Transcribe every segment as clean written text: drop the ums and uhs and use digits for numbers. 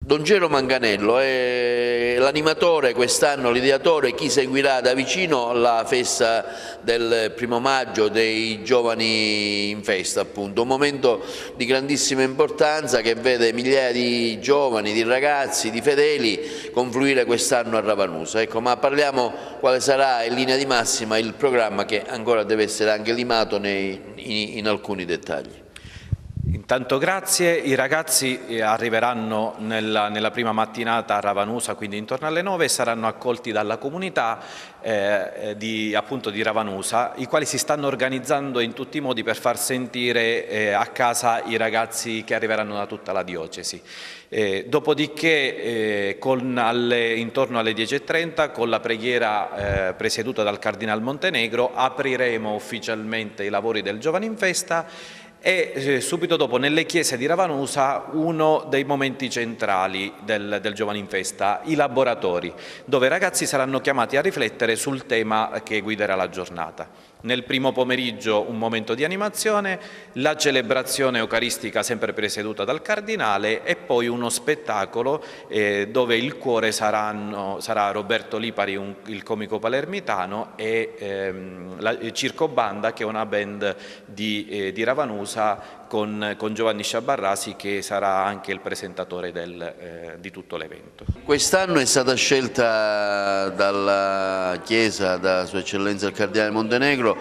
Don Gero Manganello è l'animatore quest'anno, l'ideatore, chi seguirà da vicino la festa del 1° maggio dei giovani in festa, appunto, un momento di grandissima importanza che vede migliaia di giovani, di ragazzi, di fedeli confluire quest'anno a Ravanusa. Ecco, ma parliamo quale sarà in linea di massima il programma che ancora deve essere anche limato in alcuni dettagli. Intanto grazie, i ragazzi arriveranno nella prima mattinata a Ravanusa, quindi intorno alle 9, e saranno accolti dalla comunità di Ravanusa, i quali si stanno organizzando in tutti i modi per far sentire a casa i ragazzi che arriveranno da tutta la diocesi. Dopodiché intorno alle 10:30, con la preghiera presieduta dal Cardinal Montenegro, apriremo ufficialmente i lavori del Giovani in Festa e subito dopo nelle chiese di Ravanusa uno dei momenti centrali del Giovani in Festa, i laboratori, dove i ragazzi saranno chiamati a riflettere sul tema che guiderà la giornata. Nel primo pomeriggio un momento di animazione, la celebrazione eucaristica sempre presieduta dal Cardinale e poi uno spettacolo dove il cuore sarà Roberto Lipari, il comico palermitano, e la Circo Banda, che è una band di Ravanusa, con Giovanni Sciabarrasi, che sarà anche il presentatore di tutto l'evento. Quest'anno è stata scelta dalla Chiesa, da Sua Eccellenza il Cardinale Montenegro,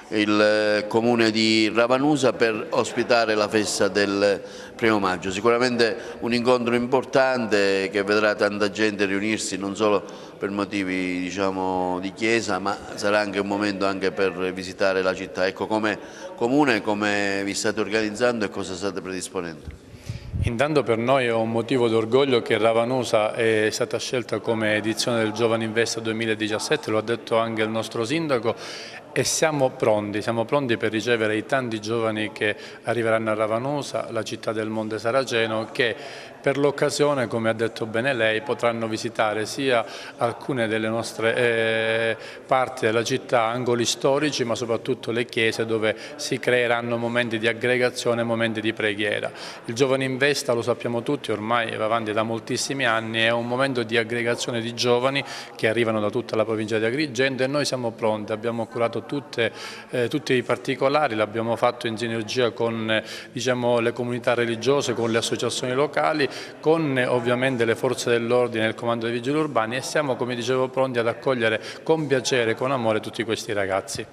il comune di Ravanusa per ospitare la festa del 1° maggio. Sicuramente un incontro importante che vedrà tanta gente riunirsi non solo per motivi, diciamo, di chiesa, ma sarà anche un momento anche per visitare la città. Ecco, come comune come vi state organizzando e cosa state predisponendo? Intanto per noi è un motivo d'orgoglio che Ravanusa è stata scelta come edizione del Giovani in Festa 2017, lo ha detto anche il nostro sindaco, e siamo pronti per ricevere i tanti giovani che arriveranno a Ravanusa, la città del Monte Saraceno, che per l'occasione, come ha detto bene lei, potranno visitare sia alcune delle nostre parti della città, angoli storici, ma soprattutto le chiese dove si creeranno momenti di aggregazione, momenti di preghiera. Il Giovani in Festa, lo sappiamo tutti, ormai va avanti da moltissimi anni, è un momento di aggregazione di giovani che arrivano da tutta la provincia di Agrigento e noi siamo pronti, abbiamo curato tutti i particolari, l'abbiamo fatto in sinergia con, diciamo, le comunità religiose, con le associazioni locali, con ovviamente le forze dell'ordine e il comando dei vigili urbani, e siamo, come dicevo, pronti ad accogliere con piacere e con amore tutti questi ragazzi.